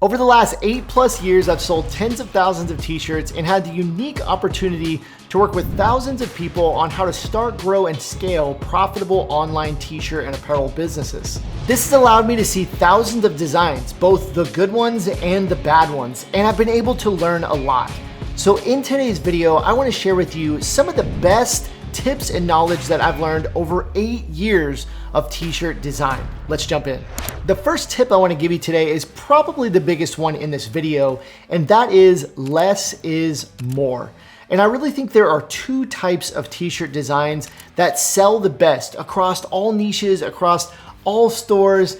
Over the last 8+ years, I've sold tens of thousands of t-shirts and had the unique opportunity to work with thousands of people on how to start, grow, and scale profitable online t-shirt and apparel businesses. This has allowed me to see thousands of designs, both the good ones and the bad ones, and I've been able to learn a lot. So in today's video, I want to share with you some of the best tips and knowledge that I've learned over 8 years of t-shirt design. Let's jump in. The first tip I want to give you today is probably the biggest one in this video, and that is less is more. And I really think there are two types of t-shirt designs that sell the best across all niches, across all stores.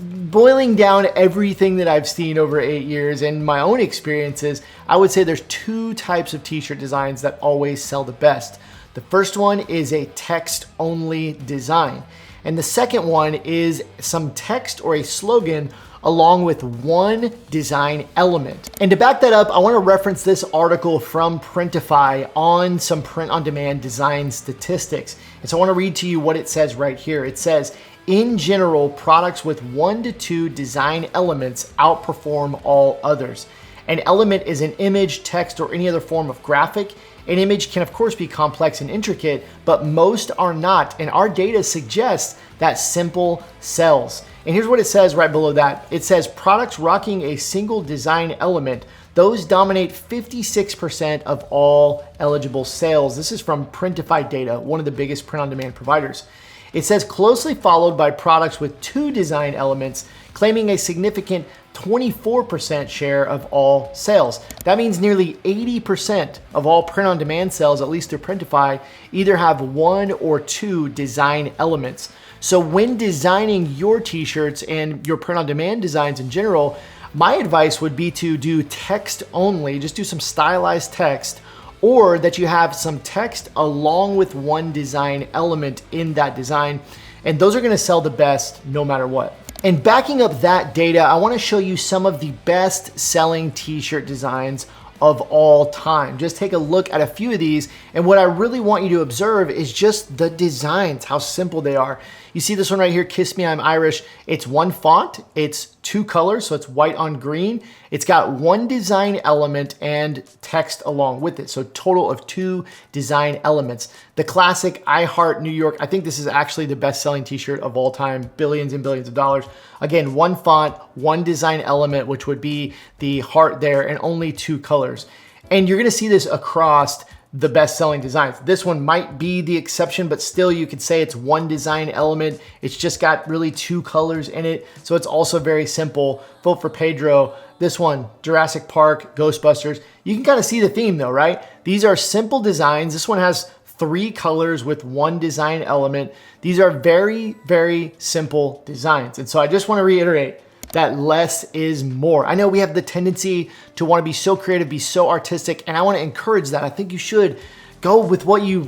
Boiling down everything that I've seen over 8 years and my own experiences, I would say there's two types of t-shirt designs that always sell the best. The first one is a text-only design. And the second one is some text or a slogan along with one design element. And to back that up, I want to reference this article from Printify on some print-on-demand design statistics. And so I want to read to you what it says right here. It says, in general, products with 1 to 2 design elements outperform all others. An element is an image, text, or any other form of graphic. An image can of course be complex and intricate, but most are not, and our data suggests that simple sells. And here's what it says right below that. It says products rocking a single design element, those dominate 56% of all eligible sales. This is from Printify data, one of the biggest print-on-demand providers. It says closely followed by products with 2 design elements, claiming a significant 24% share of all sales. That means nearly 80% of all print-on-demand sales, at least through Printify, either have 1 or 2 design elements. So when designing your t-shirts and your print-on-demand designs in general, my advice would be to do text only, just do some stylized text, or that you have some text along with one design element in that design. And those are gonna sell the best no matter what. And backing up that data, I wanna show you some of the best selling t-shirt designs of all time. Just take a look at a few of these. And what I really want you to observe is just the designs, how simple they are. You see this one right here, Kiss Me, I'm Irish. It's one font, it's 2 colors, so it's white on green. It's got 1 design element and text along with it. So total of 2 design elements. The classic I Heart New York, I think this is actually the best selling t-shirt of all time, billions and billions of dollars. Again, 1 font, 1 design element, which would be the heart there, and only 2 colors. And you're gonna see this across the best selling designs. This one might be the exception, but still you could say it's 1 design element. It's just got really 2 colors in it. So it's also very simple. Vote for Pedro. This one, Jurassic Park, Ghostbusters. You can kind of see the theme though, right? These are simple designs. This one has 3 colors with 1 design element. These are very, very simple designs. And so I just want to reiterate that less is more. I know we have the tendency to want to be so creative, be so artistic, and I want to encourage that. I think you should go with what you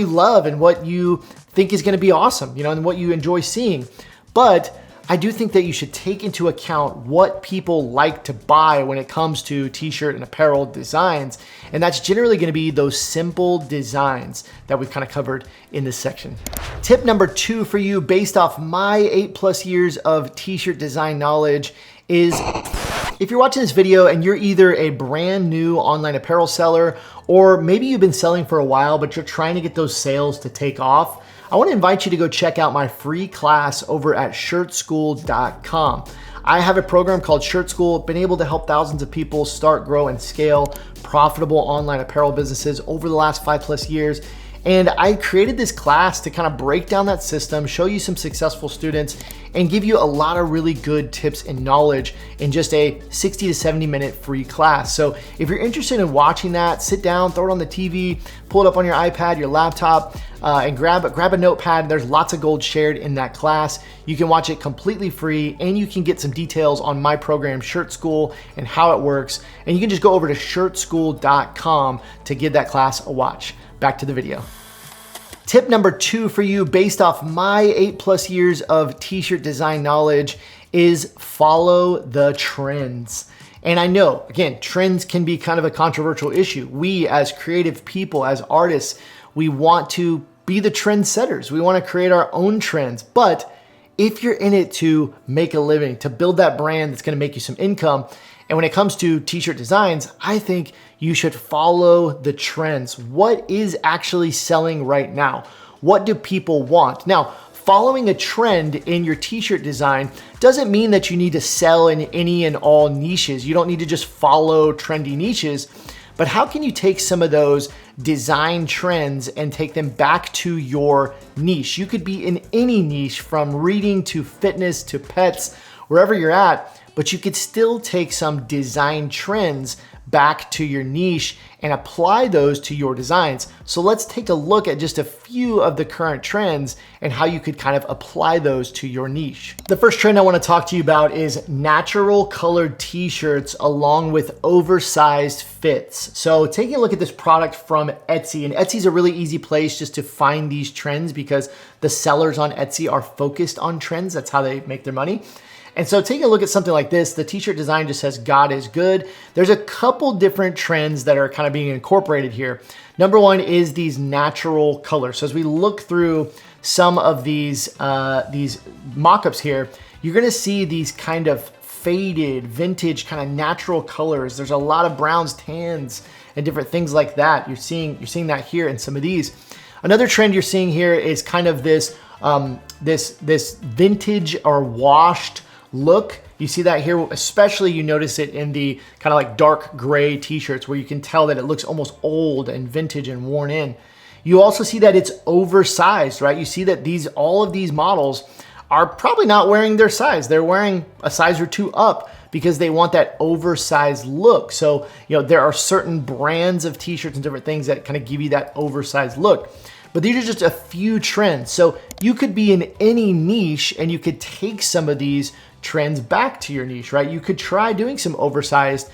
love and what you think is going to be awesome, and what you enjoy seeing. But I do think that you should take into account what people like to buy when it comes to t-shirt and apparel designs. And that's generally going to be those simple designs that we've kind of covered in this section. Tip number 2 for you, based off my 8+ years of t-shirt design knowledge, is if you're watching this video and you're either a brand new online apparel seller, or maybe you've been selling for a while, but you're trying to get those sales to take off, I want to invite you to go check out my free class over at shirtschool.com. I have a program called Shirt School, been able to help thousands of people start, grow, and scale profitable online apparel businesses over the last 5+ years. And I created this class to kind of break down that system, show you some successful students, and give you a lot of really good tips and knowledge in just a 60 to 70 minute free class. So if you're interested in watching that, sit down, throw it on the TV, pull it up on your iPad, your laptop, and grab a notepad. There's lots of gold shared in that class. You can watch it completely free, and you can get some details on my program, Shirt School, and how it works. And you can just go over to shirtschool.com to give that class a watch. Back to the video. Tip number 2 for you, based off my 8+ years of t-shirt design knowledge, is follow the trends. And I know, again, trends can be kind of a controversial issue. We as creative people, as artists, we want to be the trendsetters. We want to create our own trends. But if you're in it to make a living, to build that brand that's gonna make you some income. And when it comes to t-shirt designs, I think you should follow the trends. What is actually selling right now? What do people want? Now, following a trend in your t-shirt design doesn't mean that you need to sell in any and all niches. You don't need to just follow trendy niches, but how can you take some of those design trends and take them back to your niche? You could be in any niche, from reading to fitness to pets, wherever you're at, but you could still take some design trends back to your niche and apply those to your designs. So let's take a look at just a few of the current trends and how you could kind of apply those to your niche. The first trend I want to talk to you about is natural colored t-shirts along with oversized fits. So taking a look at this product from Etsy, and Etsy is a really easy place just to find these trends because the sellers on Etsy are focused on trends. That's how they make their money. And so taking a look at something like this, the t-shirt design just says God is good. There's a couple different trends that are kind of being incorporated here. Number one is these natural colors. So as we look through some of these mock-ups here, you're gonna see these kind of faded, vintage, kind of natural colors. There's a lot of browns, tans, and different things like that. You're seeing that here in some of these. Another trend you're seeing here is kind of this vintage or washed look. You see that here, especially you notice it in the kind of like dark gray t-shirts where you can tell that it looks almost old and vintage and worn in. You also see that it's oversized, right? You see that all of these models are probably not wearing their size. They're wearing a size or two up because they want that oversized look. So, there are certain brands of t-shirts and different things that kind of give you that oversized look. But these are just a few trends. So you could be in any niche and you could take some of these trends back to your niche, right? You could try doing some oversized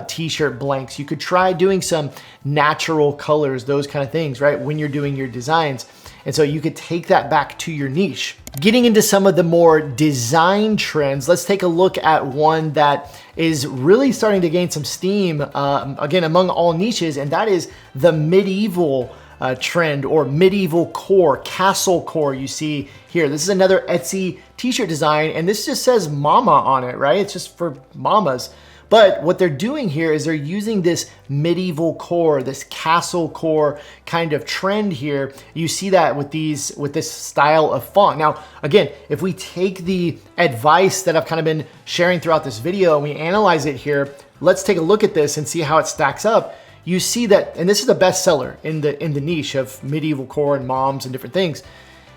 t-shirt blanks. You could try doing some natural colors, those kind of things, right? When you're doing your designs. And so you could take that back to your niche. Getting into some of the more design trends, let's take a look at one that is really starting to gain some steam, again, among all niches, and that is the medieval trend, or medieval core, castle core you see here. This is another Etsy t-shirt design, and this just says mama on it, right? It's just for mamas. But what they're doing here is they're using this medieval core, this castle core kind of trend here. You see that with this style of font. Now, again, if we take the advice that I've kind of been sharing throughout this video and we analyze it here, let's take a look at this and see how it stacks up. You see that, and this is a bestseller in the niche of medieval core and moms and different things.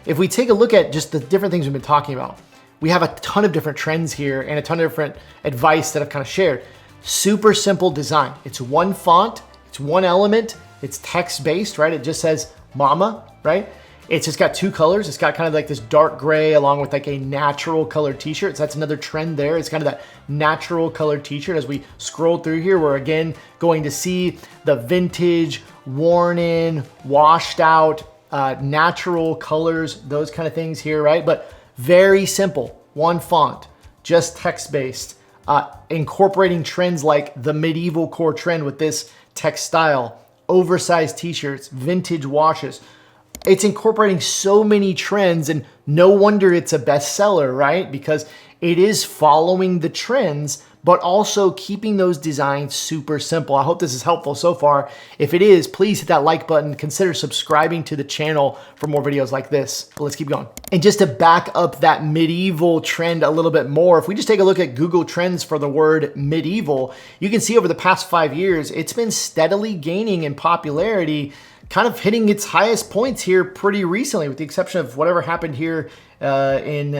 If we take a look at just the different things we've been talking about, we have a ton of different trends here and a ton of different advice that I've kind of shared. Super simple design. It's one font, it's one element, it's text-based, right? It just says mama, right? It's just got two colors. It's got kind of like this dark gray along with like a natural colored t-shirt. So that's another trend there. It's kind of that natural colored t-shirt. As we scroll through here, we're again going to see the vintage, worn in, washed out, natural colors, those kind of things here, right? But very simple, one font, just text-based, incorporating trends like the medieval core trend with this text style, oversized t-shirts, vintage washes. It's incorporating so many trends, and no wonder it's a bestseller, right? Because it is following the trends, but also keeping those designs super simple. I hope this is helpful so far. If it is, please hit that like button. Consider subscribing to the channel for more videos like this. But let's keep going. And just to back up that medieval trend a little bit more, if we just take a look at Google Trends for the word medieval, you can see over the past 5 years, it's been steadily gaining in popularity, kind of hitting its highest points here pretty recently, with the exception of whatever happened here in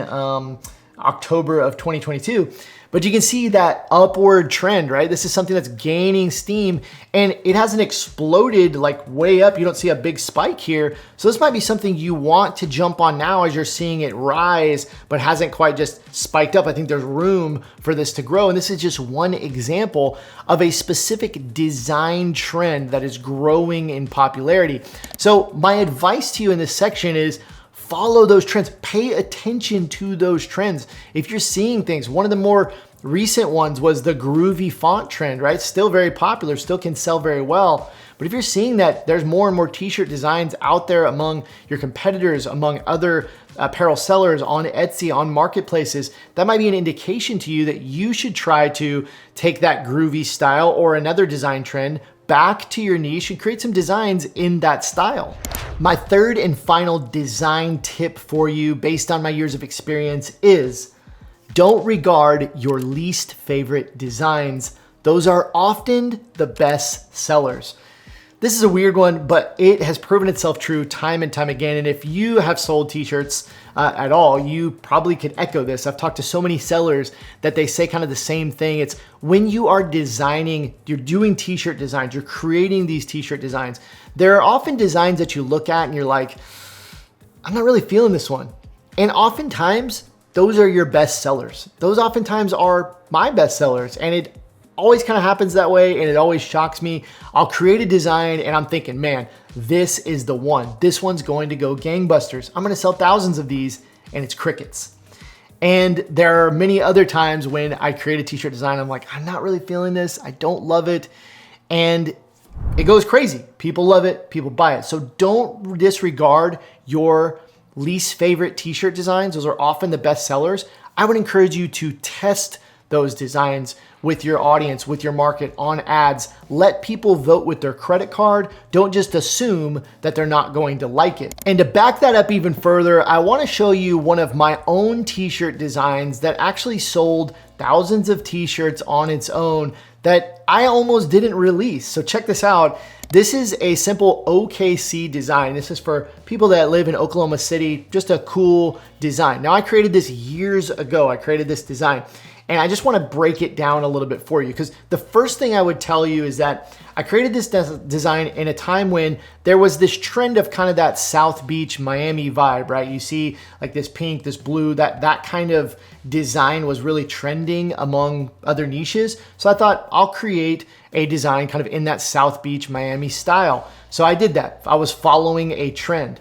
October of 2022. But you can see that upward trend, right? This is something that's gaining steam, and it hasn't exploded like way up. You don't see a big spike here. So this might be something you want to jump on now as you're seeing it rise, but hasn't quite just spiked up. I think there's room for this to grow. And this is just one example of a specific design trend that is growing in popularity. So my advice to you in this section is follow those trends, pay attention to those trends. If you're seeing things, one of the more recent ones was the groovy font trend, right? Still very popular, still can sell very well. But if you're seeing that there's more and more t-shirt designs out there among your competitors, among other apparel sellers on Etsy, on marketplaces, that might be an indication to you that you should try to take that groovy style or another design trend back to your niche and create some designs in that style. My third and final design tip for you based on my years of experience is don't regard your least favorite designs. Those are often the best sellers. This is a weird one, but it has proven itself true time and time again. And if you have sold t-shirts at all, you probably could echo this. I've talked to so many sellers that they say kind of the same thing. It's when you are designing, you're doing t-shirt designs, you're creating these t-shirt designs. There are often designs that you look at and you're like, I'm not really feeling this one. And oftentimes those are your best sellers. Those oftentimes are my best sellers. And it always kind of happens that way, and it always shocks me. I'll create a design and I'm thinking, man, this is the one. This one's going to go gangbusters. I'm gonna sell thousands of these, and it's crickets. And there are many other times when I create a t-shirt design, I'm like, I'm not really feeling this. I don't love it. And it goes crazy. People love it, people buy it. So don't disregard your least favorite t-shirt designs. Those are often the best sellers. I would encourage you to test those designs with your audience, with your market, on ads. Let people vote with their credit card. Don't just assume that they're not going to like it. And to back that up even further, I want to show you one of my own t-shirt designs that actually sold thousands of t-shirts on its own that I almost didn't release. So check this out. This is a simple OKC design. This is for people that live in Oklahoma City, just a cool design. Now I created this years ago. I created this design. And I just want to break it down a little bit for you, because the first thing I would tell you is that I created this design in a time when there was this trend of kind of that South Beach, Miami vibe, right? You see like this pink, this blue, that kind of design was really trending among other niches. So I thought I'll create a design kind of in that South Beach, Miami style. So I did that. I was following a trend.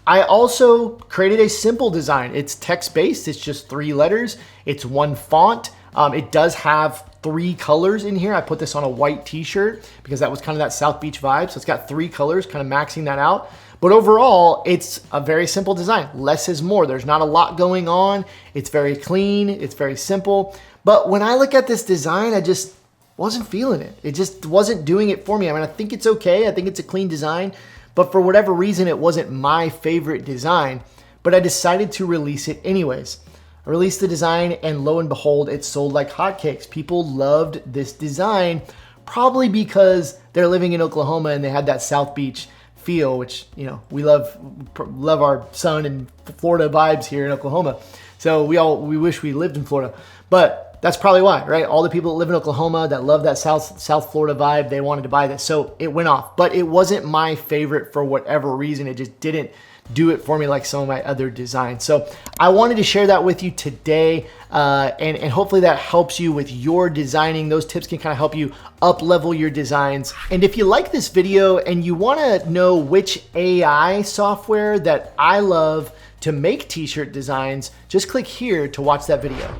I also created a simple design. It's text-based, it's just 3 letters, it's one font. It does have 3 colors in here. I put this on a white t-shirt because that was kind of that South Beach vibe. So it's got 3 colors, kind of maxing that out. But overall, it's a very simple design. Less is more. There's not a lot going on. It's very clean, it's very simple. But when I look at this design, I just wasn't feeling it. It just wasn't doing it for me. I mean, I think it's okay. I think it's a clean design. But for whatever reason, it wasn't my favorite design, but I decided to release it anyways. I released the design and lo and behold, it sold like hotcakes. People loved this design, probably because they're living in Oklahoma and they had that South Beach feel, which, you know, we love our sun and Florida vibes here in Oklahoma. So we wish we lived in Florida, but that's probably why, right? All the people that live in Oklahoma that love that South Florida vibe, they wanted to buy this. So it went off, but it wasn't my favorite for whatever reason. It just didn't do it for me like some of my other designs. So I wanted to share that with you today, and hopefully that helps you with your designing. Those tips can kind of help you up level your designs. And if you like this video and you want to know which AI software that I love to make t-shirt designs, just click here to watch that video.